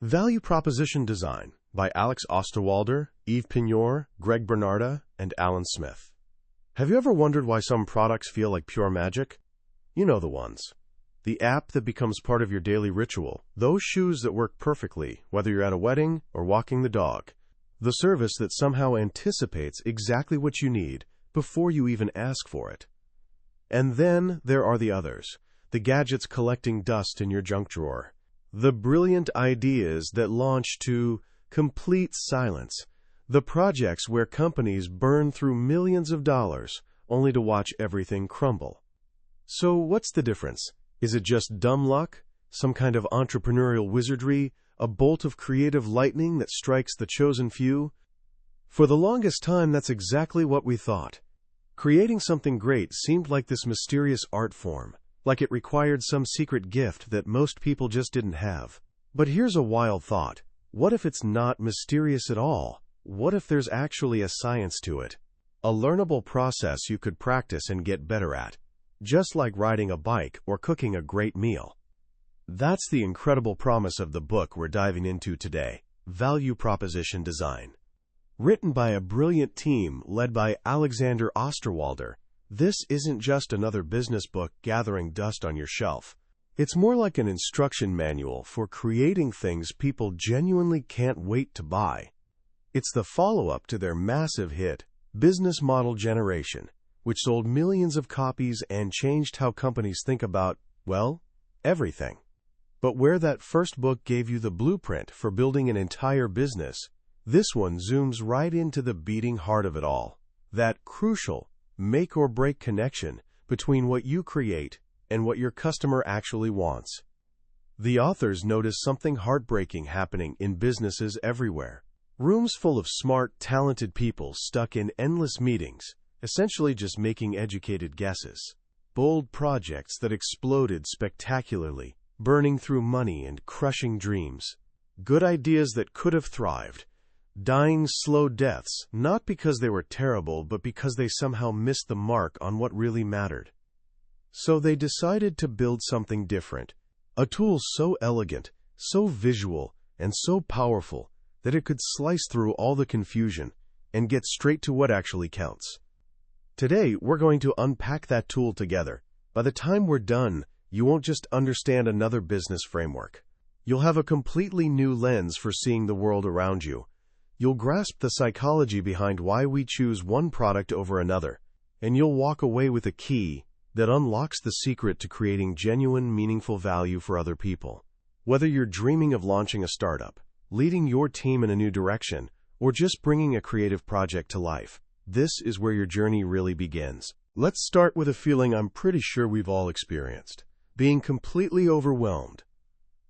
Value Proposition Design by Alex Osterwalder, Yves Pignor, Greg Bernarda, and Alan Smith. Have you ever wondered why some products feel like pure magic? You know the ones. The app that becomes part of your daily ritual, those shoes that work perfectly, whether you're at a wedding or walking the dog. The service that somehow anticipates exactly what you need before you even ask for it. And then there are the others, the gadgets collecting dust in your junk drawer. The brilliant ideas that launch to complete silence. The projects where companies burn through millions of dollars only to watch everything crumble. So what's the difference? Is it just dumb luck? Some kind of entrepreneurial wizardry? A bolt of creative lightning that strikes the chosen few? For the longest time, that's exactly what we thought. Creating something great seemed like this mysterious art form, like it required some secret gift that most people just didn't have. But here's a wild thought. What if it's not mysterious at all? What if there's actually a science to it? A learnable process you could practice and get better at, just like riding a bike or cooking a great meal. That's the incredible promise of the book we're diving into today, Value Proposition Design. Written by a brilliant team led by Alexander Osterwalder, this isn't just another business book gathering dust on your shelf. It's more like an instruction manual for creating things people genuinely can't wait to buy. It's the follow-up to their massive hit, Business Model Generation, which sold millions of copies and changed how companies think about, well, everything. But where that first book gave you the blueprint for building an entire business, this one zooms right into the beating heart of it all. That crucial, make-or-break connection between what you create and what your customer actually wants. The authors notice something heartbreaking happening in businesses everywhere. Rooms full of smart, talented people stuck in endless meetings, essentially just making educated guesses. Bold projects that exploded spectacularly, burning through money and crushing dreams. Good ideas that could have thrived. Dying slow deaths, not because they were terrible, but because they somehow missed the mark on what really mattered. So they decided to build something different. A tool so elegant, so visual, and so powerful that it could slice through all the confusion and get straight to what actually counts. Today, we're going to unpack that tool together. By the time we're done, you won't just understand another business framework. You'll have a completely new lens for seeing the world around you. You'll grasp the psychology behind why we choose one product over another, and you'll walk away with a key that unlocks the secret to creating genuine, meaningful value for other people. Whether you're dreaming of launching a startup, leading your team in a new direction, or just bringing a creative project to life, this is where your journey really begins. Let's start with a feeling I'm pretty sure we've all experienced: being completely overwhelmed.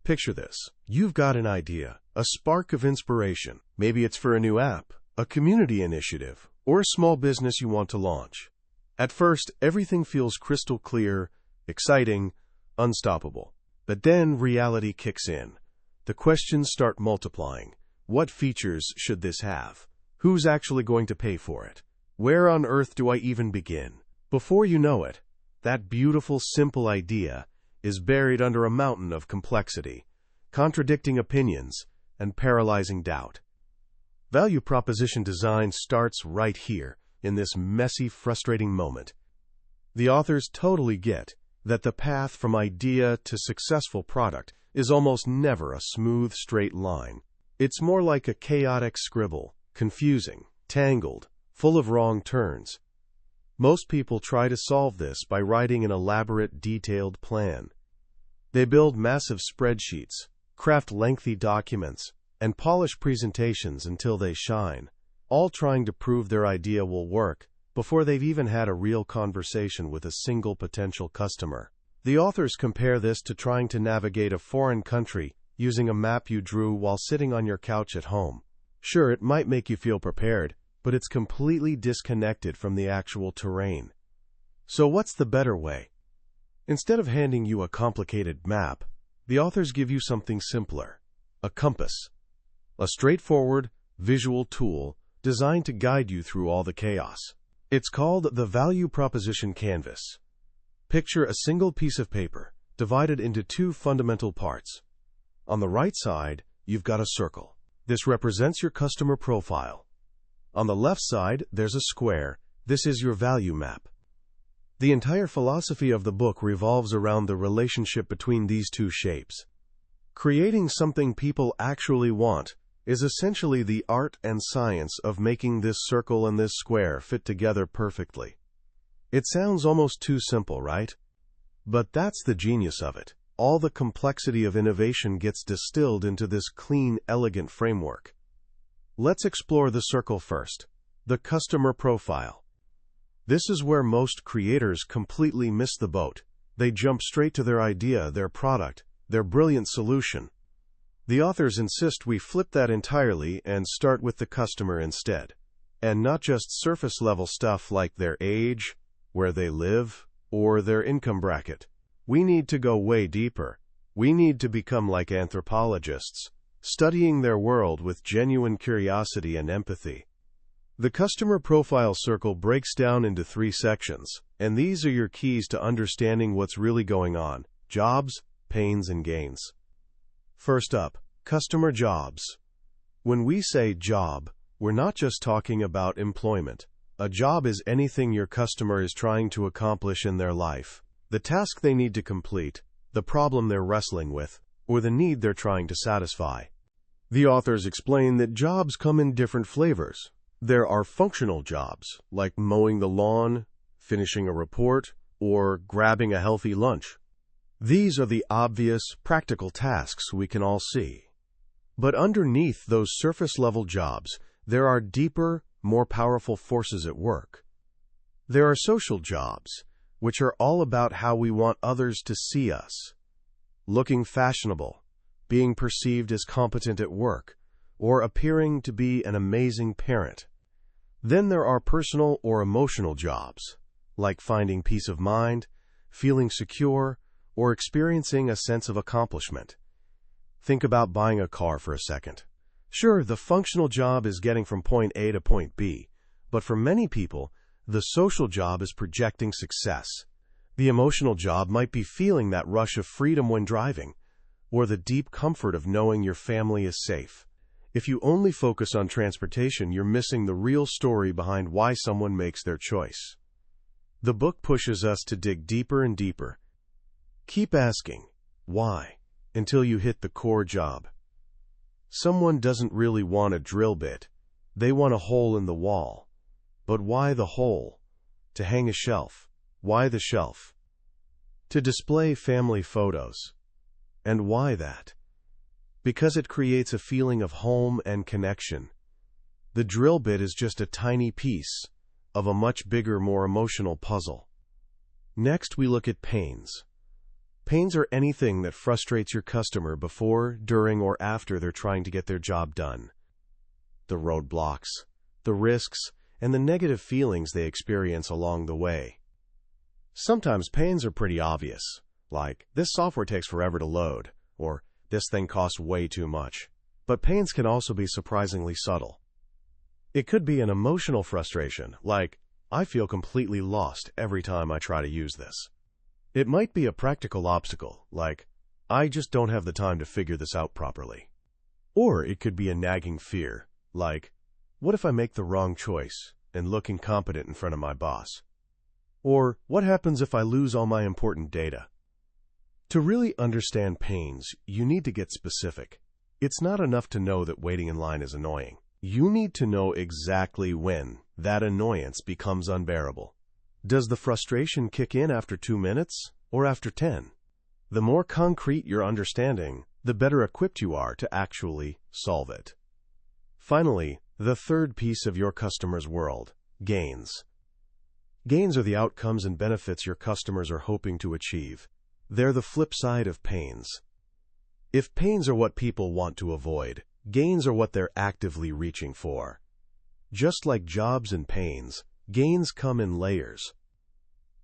Picture this. You've got an idea, a spark of inspiration. Maybe it's for a new app, a community initiative, or a small business you want to launch. At first, everything feels crystal clear, exciting, unstoppable. But then reality kicks in. The questions start multiplying. What features should this have? Who's actually going to pay for it? Where on earth do I even begin? Before you know it, that beautiful, simple idea is buried under a mountain of complexity, contradicting opinions, and paralyzing doubt. Value proposition design starts right here, in this messy, frustrating moment. The authors totally get that the path from idea to successful product is almost never a smooth, straight line. It's more like a chaotic scribble, confusing, tangled, full of wrong turns. Most people try to solve this by writing an elaborate, detailed plan. They build massive spreadsheets, craft lengthy documents, and polish presentations until they shine, all trying to prove their idea will work before they've even had a real conversation with a single potential customer. The authors compare this to trying to navigate a foreign country using a map you drew while sitting on your couch at home. Sure, it might make you feel prepared, but it's completely disconnected from the actual terrain. So what's the better way? Instead of handing you a complicated map, the authors give you something simpler: a compass. A straightforward, visual tool designed to guide you through all the chaos. It's called the Value Proposition Canvas. Picture a single piece of paper divided into two fundamental parts. On the right side, you've got a circle. This represents your customer profile. On the left side, there's a square. This is your value map. The entire philosophy of the book revolves around the relationship between these two shapes. Creating something people actually want is essentially the art and science of making this circle and this square fit together perfectly. It sounds almost too simple, right? But that's the genius of it. All the complexity of innovation gets distilled into this clean, elegant framework. Let's explore the circle first. The customer profile. This is where most creators completely miss the boat. They jump straight to their idea, their product, their brilliant solution. The authors insist we flip that entirely and start with the customer instead. And not just surface-level stuff like their age, where they live, or their income bracket. We need to go way deeper. We need to become like anthropologists, studying their world with genuine curiosity and empathy. The customer profile circle breaks down into 3 sections, and these are your keys to understanding what's really going on: jobs, pains, and gains. First up, customer jobs. When we say job, we're not just talking about employment. A job is anything your customer is trying to accomplish in their life. The task they need to complete, the problem they're wrestling with, or the need they're trying to satisfy. The authors explain that jobs come in different flavors. There are functional jobs, like mowing the lawn, finishing a report, or grabbing a healthy lunch. These are the obvious, practical tasks we can all see. But underneath those surface-level jobs, there are deeper, more powerful forces at work. There are social jobs, which are all about how we want others to see us. Looking fashionable, being perceived as competent at work, or appearing to be an amazing parent. Then there are personal or emotional jobs, like finding peace of mind, feeling secure, or experiencing a sense of accomplishment. Think about buying a car for a second. Sure, the functional job is getting from point A to point B, but for many people, the social job is projecting success. The emotional job might be feeling that rush of freedom when driving, or the deep comfort of knowing your family is safe. If you only focus on transportation, you're missing the real story behind why someone makes their choice. The book pushes us to dig deeper and deeper. Keep asking, why, until you hit the core job. Someone doesn't really want a drill bit. They want a hole in the wall. But why the hole? To hang a shelf. Why the shelf? To display family photos. And why that? Because it creates a feeling of home and connection. The drill bit is just a tiny piece of a much bigger, more emotional puzzle. Next, we look at pains. Pains are anything that frustrates your customer before, during, or after they're trying to get their job done. The roadblocks, the risks, and the negative feelings they experience along the way. Sometimes pains are pretty obvious, like, this software takes forever to load, or this thing costs way too much. But pains can also be surprisingly subtle. It could be an emotional frustration, like, I feel completely lost every time I try to use this. It might be a practical obstacle, like, I just don't have the time to figure this out properly. Or it could be a nagging fear, like, what if I make the wrong choice and look incompetent in front of my boss? Or what happens if I lose all my important data? To really understand pains, you need to get specific. It's not enough to know that waiting in line is annoying. You need to know exactly when that annoyance becomes unbearable. Does the frustration kick in after 2 minutes or after 10? The more concrete your understanding, the better equipped you are to actually solve it. Finally, the third piece of your customer's world, gains. Gains are the outcomes and benefits your customers are hoping to achieve. They're the flip side of pains. If pains are what people want to avoid, gains are what they're actively reaching for. Just like jobs and pains, gains come in layers.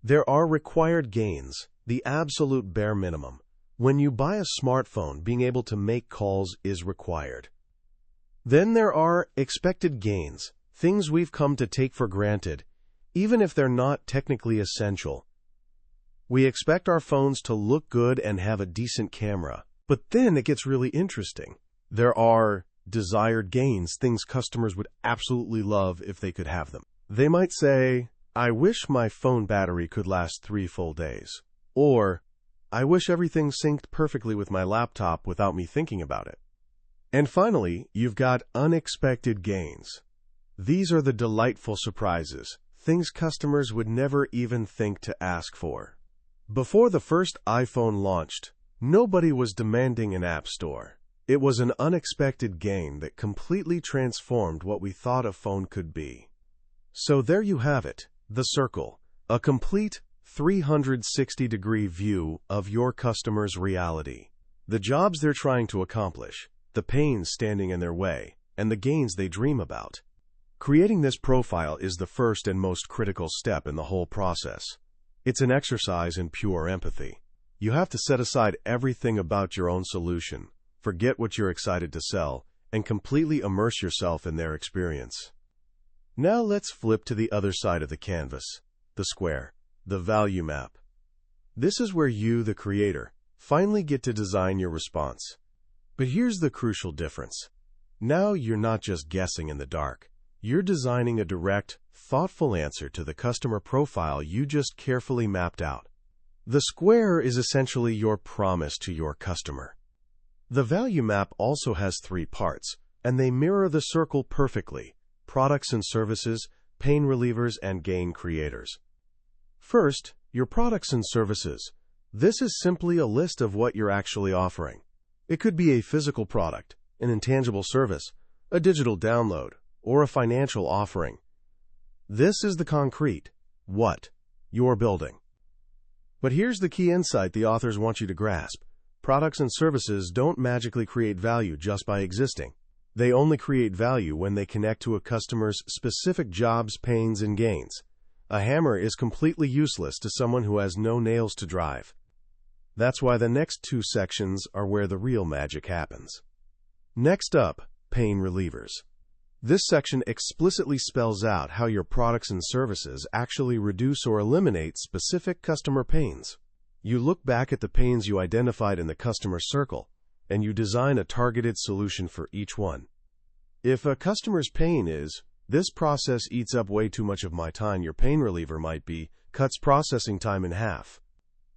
There are required gains, the absolute bare minimum. When you buy a smartphone, being able to make calls is required. Then there are expected gains, things we've come to take for granted, even if they're not technically essential. We expect our phones to look good and have a decent camera. But then it gets really interesting. There are desired gains, things customers would absolutely love if they could have them. They might say, "I wish my phone battery could last 3 full days." Or, "I wish everything synced perfectly with my laptop without me thinking about it." And finally, you've got unexpected gains. These are the delightful surprises, things customers would never even think to ask for. Before the first iPhone launched, nobody was demanding an app store. It was an unexpected gain that completely transformed what we thought a phone could be. So there you have it, the circle, a complete 360-degree view of your customer's reality. The jobs they're trying to accomplish, the pains standing in their way, and the gains they dream about. Creating this profile is the first and most critical step in the whole process. It's an exercise in pure empathy. You have to set aside everything about your own solution, forget what you're excited to sell, and completely immerse yourself in their experience. Now let's flip to the other side of the canvas, the square, the value map. This is where you, the creator, finally get to design your response. But here's the crucial difference. Now you're not just guessing in the dark. You're designing a direct, thoughtful answer to the customer profile you just carefully mapped out. The square is essentially your promise to your customer. The value map also has 3 parts, and they mirror the circle perfectly: products and services, pain relievers, and gain creators. First, your products and services. This is simply a list of what you're actually offering. It could be a physical product, an intangible service, a digital download, or a financial offering. This is the concrete, what you're building. But here's the key insight the authors want you to grasp. Products and services don't magically create value just by existing. They only create value when they connect to a customer's specific jobs, pains, and gains. A hammer is completely useless to someone who has no nails to drive. That's why the next 2 sections are where the real magic happens. Next up, pain relievers. This section explicitly spells out how your products and services actually reduce or eliminate specific customer pains. You look back at the pains you identified in the customer circle, and you design a targeted solution for each one. If a customer's pain is, "This process eats up way too much of my time," your pain reliever might be, "Cuts processing time in half."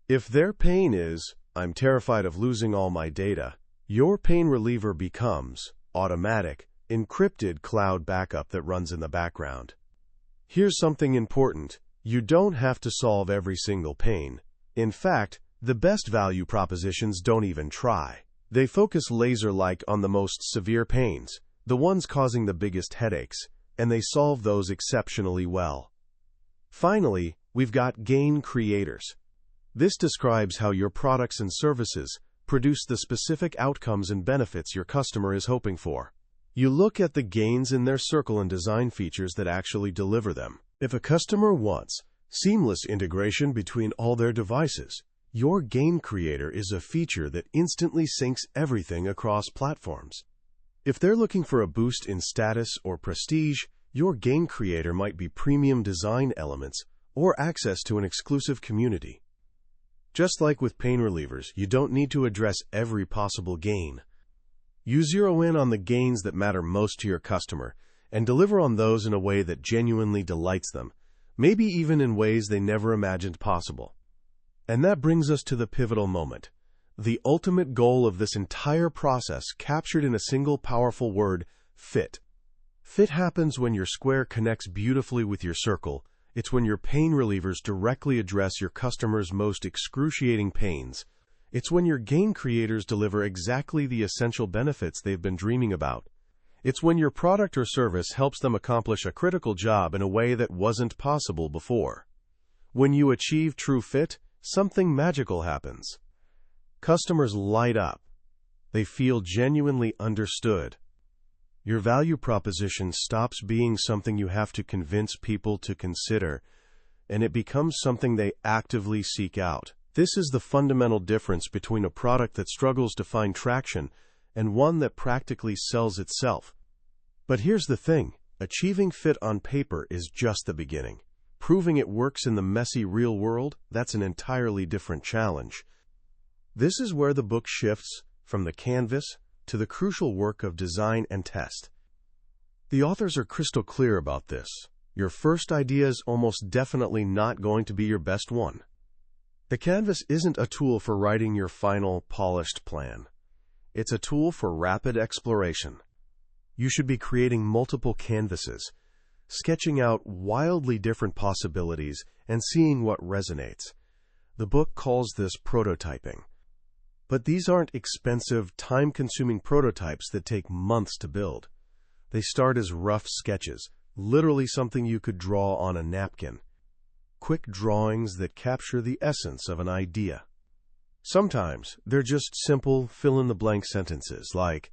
If their pain is, "I'm terrified of losing all my data," your pain reliever becomes automatic, encrypted cloud backup that runs in the background. Here's something important. You don't have to solve every single pain. In fact, the best value propositions don't even try. They focus laser-like on the most severe pains, the ones causing the biggest headaches, and they solve those exceptionally well. Finally, we've got gain creators. This describes how your products and services produce the specific outcomes and benefits your customer is hoping for. You look at the gains in their circle and design features that actually deliver them. If a customer wants seamless integration between all their devices, your gain creator is a feature that instantly syncs everything across platforms. If they're looking for a boost in status or prestige, your gain creator might be premium design elements or access to an exclusive community. Just like with pain relievers, you don't need to address every possible gain. You zero in on the gains that matter most to your customer and deliver on those in a way that genuinely delights them, maybe even in ways they never imagined possible. And that brings us to the pivotal moment, the ultimate goal of this entire process captured in a single powerful word: fit. Fit happens when your square connects beautifully with your circle. It's when your pain relievers directly address your customer's most excruciating pains. It's when your gain creators deliver exactly the essential benefits they've been dreaming about. It's when your product or service helps them accomplish a critical job in a way that wasn't possible before. When you achieve true fit, something magical happens. Customers light up. They feel genuinely understood. Your value proposition stops being something you have to convince people to consider, and it becomes something they actively seek out. This is the fundamental difference between a product that struggles to find traction and one that practically sells itself. But here's the thing, achieving fit on paper is just the beginning. Proving it works in the messy real world, that's an entirely different challenge. This is where the book shifts from the canvas to the crucial work of design and test. The authors are crystal clear about this. Your first idea is almost definitely not going to be your best one. The canvas isn't a tool for writing your final, polished plan. It's a tool for rapid exploration. You should be creating multiple canvases, sketching out wildly different possibilities and seeing what resonates. The book calls this prototyping. But these aren't expensive, time-consuming prototypes that take months to build. They start as rough sketches, literally something you could draw on a napkin. Quick drawings that capture the essence of an idea. Sometimes they're just simple, fill-in-the-blank sentences like,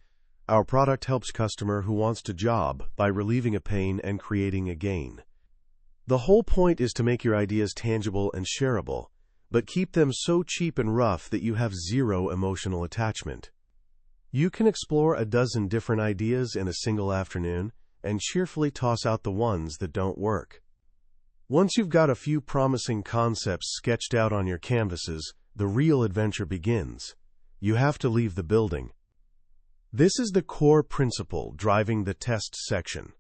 "Our product helps customer who wants to job by relieving a pain and creating a gain." The whole point is to make your ideas tangible and shareable, but keep them so cheap and rough that you have zero emotional attachment. You can explore a dozen different ideas in a single afternoon and cheerfully toss out the ones that don't work. Once you've got a few promising concepts sketched out on your canvases, the real adventure begins. You have to leave the building. This is the core principle driving the test section.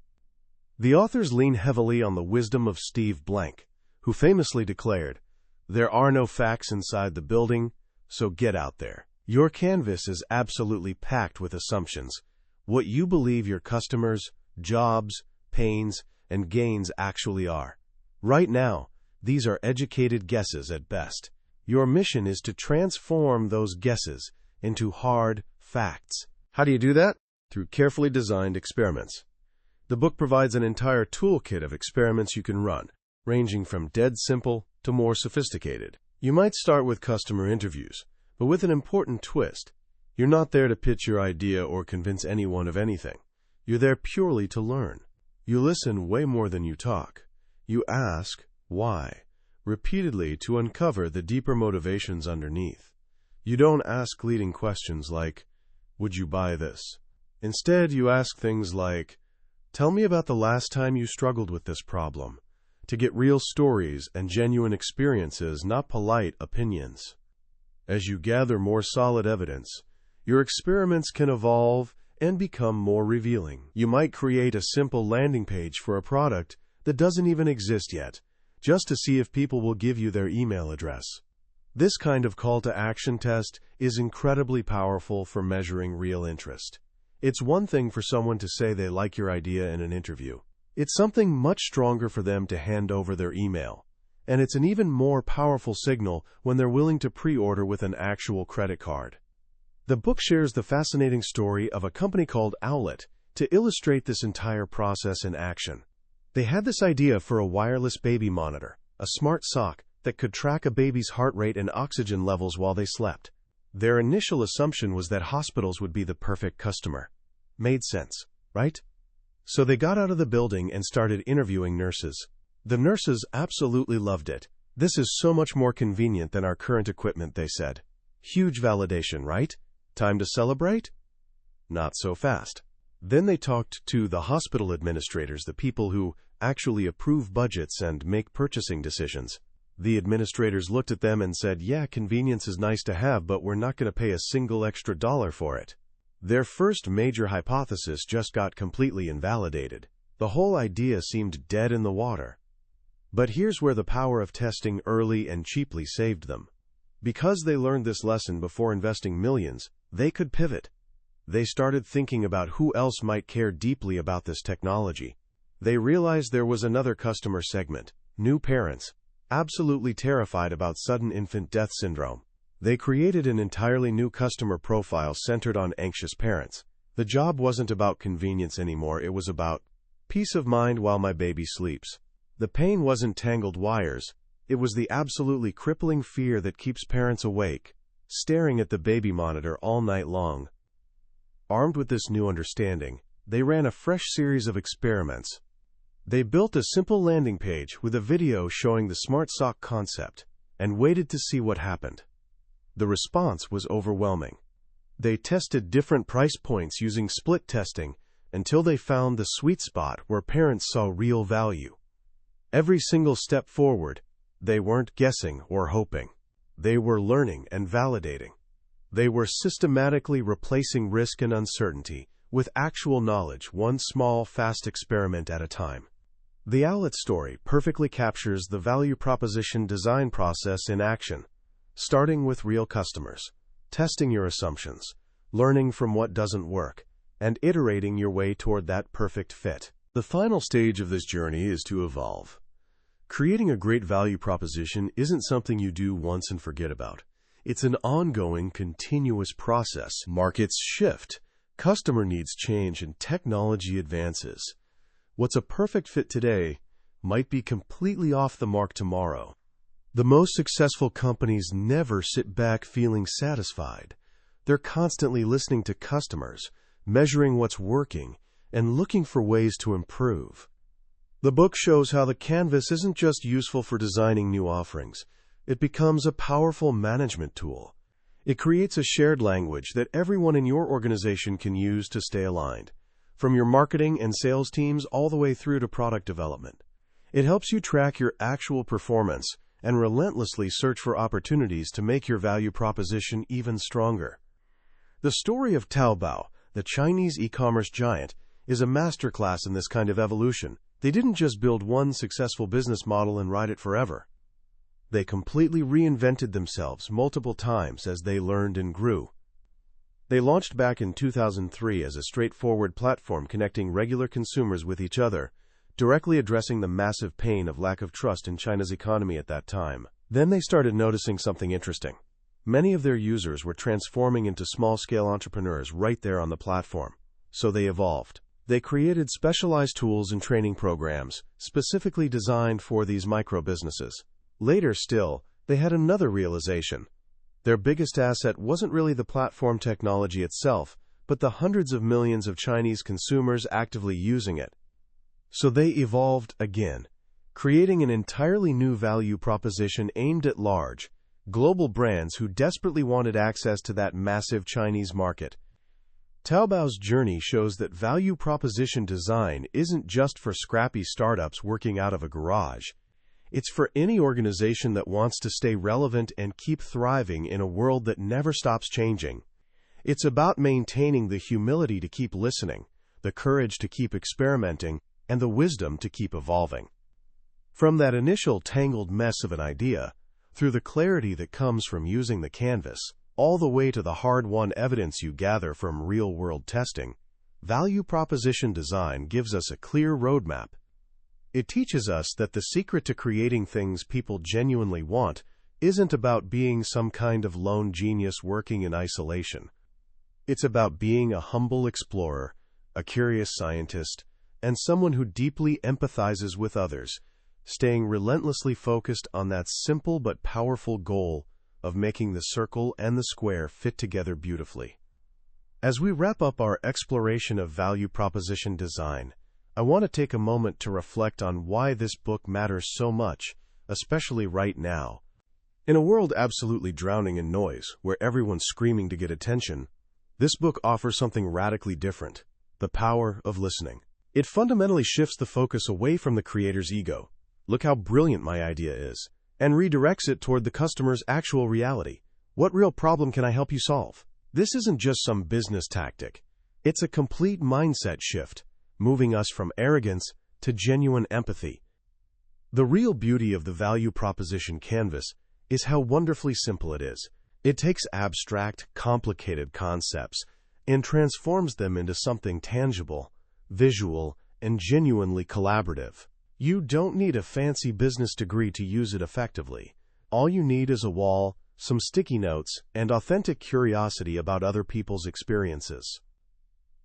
The authors lean heavily on the wisdom of Steve Blank, who famously declared, "There are no facts inside the building, so get out there." Your canvas is absolutely packed with assumptions, what you believe your customers, jobs, pains, and gains actually are. Right now, these are educated guesses at best. Your mission is to transform those guesses into hard facts. How do you do that? Through carefully designed experiments. The book provides an entire toolkit of experiments you can run, ranging from dead simple to more sophisticated. You might start with customer interviews, but with an important twist. You're not there to pitch your idea or convince anyone of anything. You're there purely to learn. You listen way more than you talk. You ask, why, repeatedly to uncover the deeper motivations underneath. You don't ask leading questions like, "Would you buy this?" Instead, you ask things like, "Tell me about the last time you struggled with this problem," to get real stories and genuine experiences, not polite opinions. As you gather more solid evidence, your experiments can evolve and become more revealing. You might create a simple landing page for a product that doesn't even exist yet, just to see if people will give you their email address. This kind of call-to-action test is incredibly powerful for measuring real interest. It's one thing for someone to say they like your idea in an interview. It's something much stronger for them to hand over their email. And it's an even more powerful signal when they're willing to pre-order with an actual credit card. The book shares the fascinating story of a company called Owlet to illustrate this entire process in action. They had this idea for a wireless baby monitor, a smart sock that could track a baby's heart rate and oxygen levels while they slept. Their initial assumption was that hospitals would be the perfect customer. Made sense, right? So they got out of the building and started interviewing nurses. The nurses absolutely loved it. "This is so much more convenient than our current equipment," they said. Huge validation, right? Time to celebrate? Not so fast. Then they talked to the hospital administrators, the people who actually approve budgets and make purchasing decisions. The administrators looked at them and said, "Yeah, convenience is nice to have, but we're not going to pay a single extra dollar for it." Their first major hypothesis just got completely invalidated. The whole idea seemed dead in the water. But here's where the power of testing early and cheaply saved them. Because they learned this lesson before investing millions, they could pivot. They started thinking about who else might care deeply about this technology. They realized there was another customer segment, new parents, absolutely terrified about sudden infant death syndrome. They created an entirely new customer profile centered on anxious parents. The job wasn't about convenience anymore, it was about peace of mind while my baby sleeps. The pain wasn't tangled wires, it was the absolutely crippling fear that keeps parents awake, staring at the baby monitor all night long. Armed with this new understanding, they ran a fresh series of experiments. They built a simple landing page with a video showing the smart sock concept and waited to see what happened. The response was overwhelming. They tested different price points using split testing until they found the sweet spot where parents saw real value. Every single step forward, they weren't guessing or hoping. They were learning and validating. They were systematically replacing risk and uncertainty with actual knowledge, one small, fast experiment at a time. The Owlet story perfectly captures the value proposition design process in action, starting with real customers, testing your assumptions, learning from what doesn't work, and iterating your way toward that perfect fit. The final stage of this journey is to evolve. Creating a great value proposition isn't something you do once and forget about. It's an ongoing, continuous process. Markets shift, customer needs change, and technology advances. What's a perfect fit today might be completely off the mark tomorrow. The most successful companies never sit back feeling satisfied. They're constantly listening to customers, measuring what's working, and looking for ways to improve. The book shows how the canvas isn't just useful for designing new offerings. It becomes a powerful management tool. It creates a shared language that everyone in your organization can use to stay aligned, from your marketing and sales teams all the way through to product development. It helps you track your actual performance and relentlessly search for opportunities to make your value proposition even stronger. The story of Taobao, the Chinese e-commerce giant, is a masterclass in this kind of evolution. They didn't just build one successful business model and ride it forever. They completely reinvented themselves multiple times as they learned and grew. They launched back in 2003 as a straightforward platform connecting regular consumers with each other, directly addressing the massive pain of lack of trust in China's economy at that time. Then they started noticing something interesting. Many of their users were transforming into small-scale entrepreneurs right there on the platform. So they evolved. They created specialized tools and training programs specifically designed for these micro-businesses. Later still, they had another realization. Their biggest asset wasn't really the platform technology itself, but the hundreds of millions of Chinese consumers actively using it. So they evolved again, creating an entirely new value proposition aimed at large, global brands who desperately wanted access to that massive Chinese market. Taobao's journey shows that value proposition design isn't just for scrappy startups working out of a garage. It's for any organization that wants to stay relevant and keep thriving in a world that never stops changing. It's about maintaining the humility to keep listening, the courage to keep experimenting, and the wisdom to keep evolving. From that initial tangled mess of an idea, through the clarity that comes from using the canvas, all the way to the hard-won evidence you gather from real-world testing, value proposition design gives us a clear roadmap. It teaches us that the secret to creating things people genuinely want isn't about being some kind of lone genius working in isolation. It's about being a humble explorer, a curious scientist, and someone who deeply empathizes with others, staying relentlessly focused on that simple but powerful goal of making the circle and the square fit together beautifully. As we wrap up our exploration of value proposition design, I want to take a moment to reflect on why this book matters so much, especially right now. In a world absolutely drowning in noise, where everyone's screaming to get attention, this book offers something radically different: the power of listening. It fundamentally shifts the focus away from the creator's ego, "Look how brilliant my idea is," and redirects it toward the customer's actual reality. What real problem can I help you solve? This isn't just some business tactic. It's a complete mindset shift, moving us from arrogance to genuine empathy. The real beauty of the value proposition canvas is how wonderfully simple it is. It takes abstract, complicated concepts and transforms them into something tangible, visual, and genuinely collaborative. You don't need a fancy business degree to use it effectively. All you need is a wall, some sticky notes, and authentic curiosity about other people's experiences.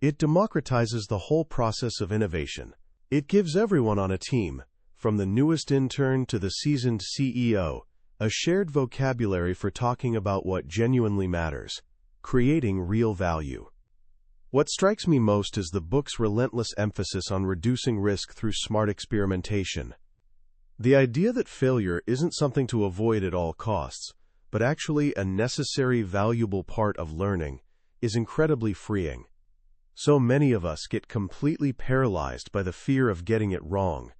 It democratizes the whole process of innovation. It gives everyone on a team, from the newest intern to the seasoned CEO, a shared vocabulary for talking about what genuinely matters, creating real value. What strikes me most is the book's relentless emphasis on reducing risk through smart experimentation. The idea that failure isn't something to avoid at all costs, but actually a necessary, valuable part of learning, is incredibly freeing. So many of us get completely paralyzed by the fear of getting it wrong.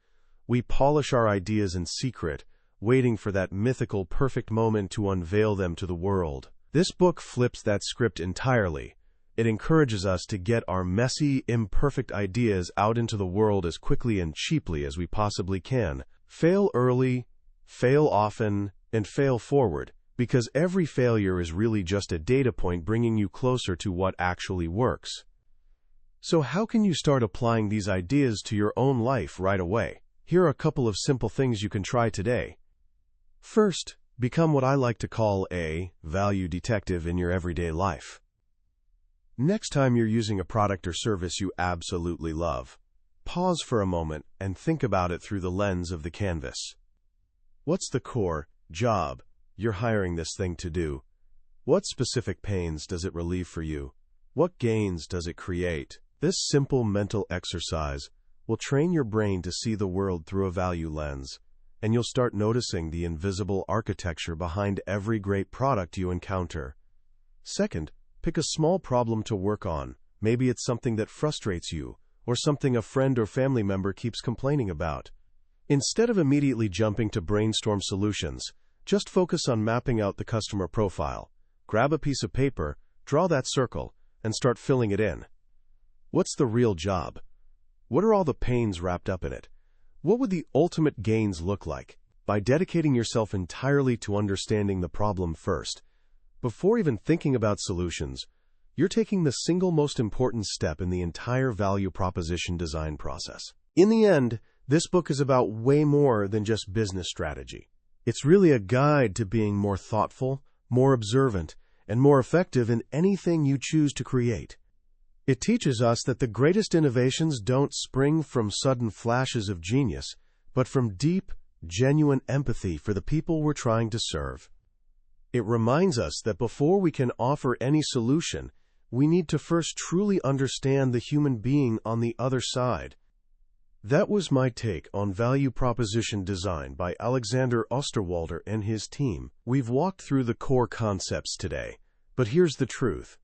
We polish our ideas in secret, waiting for that mythical perfect moment to unveil them to the world. This book flips that script entirely. It encourages us to get our messy, imperfect ideas out into the world as quickly and cheaply as we possibly can. Fail early, fail often, and fail forward, because every failure is really just a data point bringing you closer to what actually works. So how can you start applying these ideas to your own life right away? Here are a couple of simple things you can try today. First, become what I like to call a value detective in your everyday life. Next time you're using a product or service you absolutely love, pause for a moment and think about it through the lens of the canvas. What's the core job you're hiring this thing to do? What specific pains does it relieve for you? What gains does it create? This simple mental exercise will train your brain to see the world through a value lens, and you'll start noticing the invisible architecture behind every great product you encounter. Second, pick a small problem to work on. Maybe it's something that frustrates you, or something a friend or family member keeps complaining about. Instead of immediately jumping to brainstorm solutions, just focus on mapping out the customer profile. Grab a piece of paper, draw that circle, and start filling it in. What's the real job? What are all the pains wrapped up in it? What would the ultimate gains look like? By dedicating yourself entirely to understanding the problem first, before even thinking about solutions, you're taking the single most important step in the entire value proposition design process. In the end, this book is about way more than just business strategy. It's really a guide to being more thoughtful, more observant, and more effective in anything you choose to create. It teaches us that the greatest innovations don't spring from sudden flashes of genius, but from deep, genuine empathy for the people we're trying to serve. It reminds us that before we can offer any solution, we need to first truly understand the human being on the other side. That was my take on Value Proposition Design by Alexander Osterwalder and his team. We've walked through the core concepts today, but here's the truth.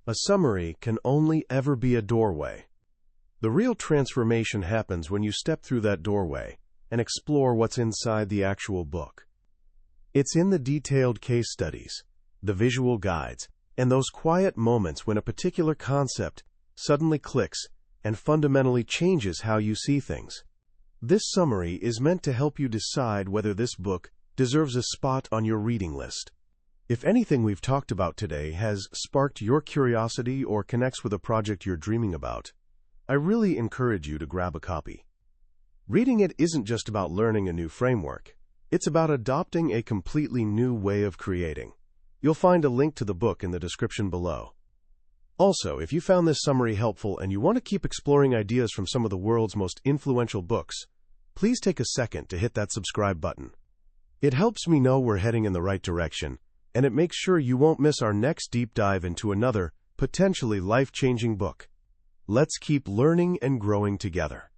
A summary can only ever be a doorway. The real transformation happens when you step through that doorway and explore what's inside the actual book. It's in the detailed case studies, the visual guides, and those quiet moments when a particular concept suddenly clicks and fundamentally changes how you see things. This summary is meant to help you decide whether this book deserves a spot on your reading list. If anything we've talked about today has sparked your curiosity or connects with a project you're dreaming about, I really encourage you to grab a copy. Reading it isn't just about learning a new framework. It's about adopting a completely new way of creating. You'll find a link to the book in the description below. Also, if you found this summary helpful and you want to keep exploring ideas from some of the world's most influential books, please take a second to hit that subscribe button. It helps me know we're heading in the right direction, and it makes sure you won't miss our next deep dive into another, potentially life-changing book. Let's keep learning and growing together.